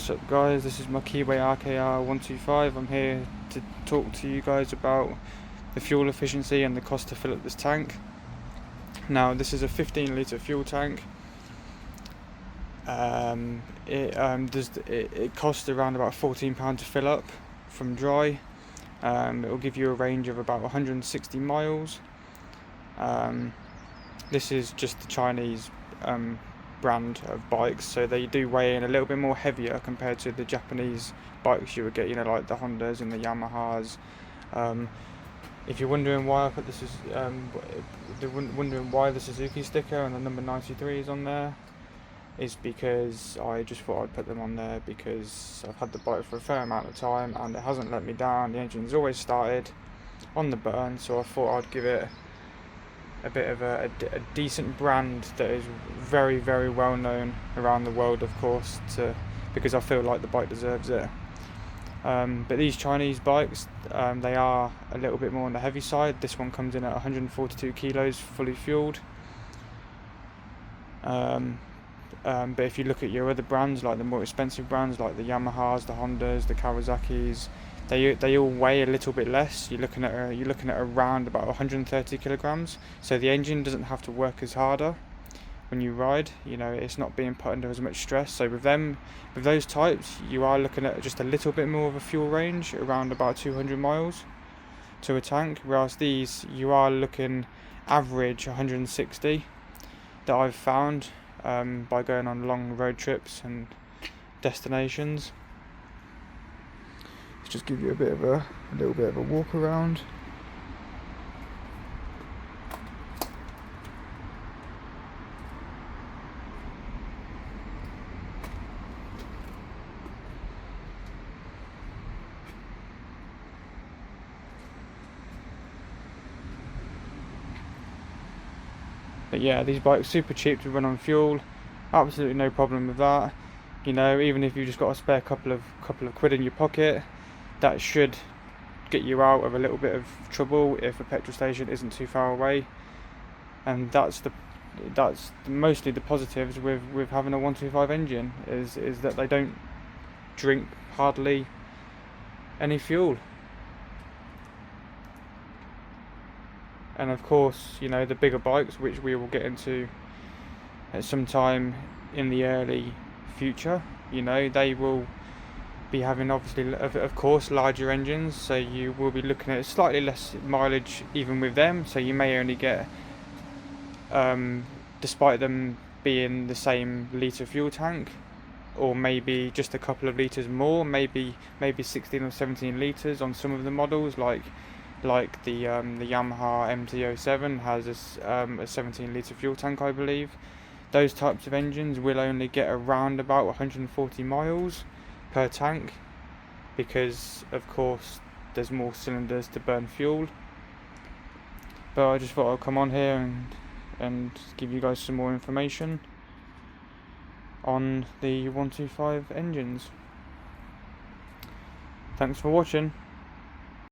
What's up guys, this is my Keeway RKR 125. I'm here to talk to you guys about the fuel efficiency and the cost to fill up this tank. Now this is a 15 litre fuel tank. It costs around about £14 to fill up from dry. It will give you a range of about 160 miles. This is just the Chinese brand of bikes, so they do weigh in a little bit more heavier compared to the Japanese bikes you would get, like the Hondas and the Yamahas. If you're wondering why I put this, wondering why the Suzuki sticker and the number 93 is on there, is because I just thought I'd put them on there because I've had the bike for a fair amount of time and it hasn't let me down. The engine's always started on the burn, so I thought I'd give it a bit of a decent brand that is very, very well known around the world, of course, because I feel like the bike deserves it. But these Chinese bikes, they are a little bit more on the heavy side. This one comes in at 142 kilos fully fueled. But if you look at your other brands, like the more expensive brands like the Yamahas, the Hondas, the Kawasaki's, they all weigh a little bit less. You're looking at around about 130 kilograms. So the engine doesn't have to work as harder when you ride. It's not being put under as much stress. So with those types, you are looking at just a little bit more of a fuel range, around about 200 miles to a tank. Whereas these, you are looking average 160 that I've found by going on long road trips and destinations. Let's just give you a little bit of a walk around. But yeah, these bikes super cheap to run on fuel, absolutely no problem with that. Even if you've just got a spare couple of quid in your pocket, that should get you out of a little bit of trouble if a petrol station isn't too far away. And that's mostly the positives with having a 125 engine is that they don't drink hardly any fuel. And of course, the bigger bikes, which we will get into at some time in the early future, they will be having, obviously, of course, larger engines, so you will be looking at slightly less mileage even with them. So you may only get, despite them being the same litre fuel tank, or maybe just a couple of litres more, maybe 16 or 17 litres on some of the models, like the Yamaha MT-07 has a 17 litre fuel tank, I believe. Those types of engines will only get around about 140 miles per tank because, of course, there's more cylinders to burn fuel. But I just thought I'd come on here and give you guys some more information on the 125 engines. Thanks for watching.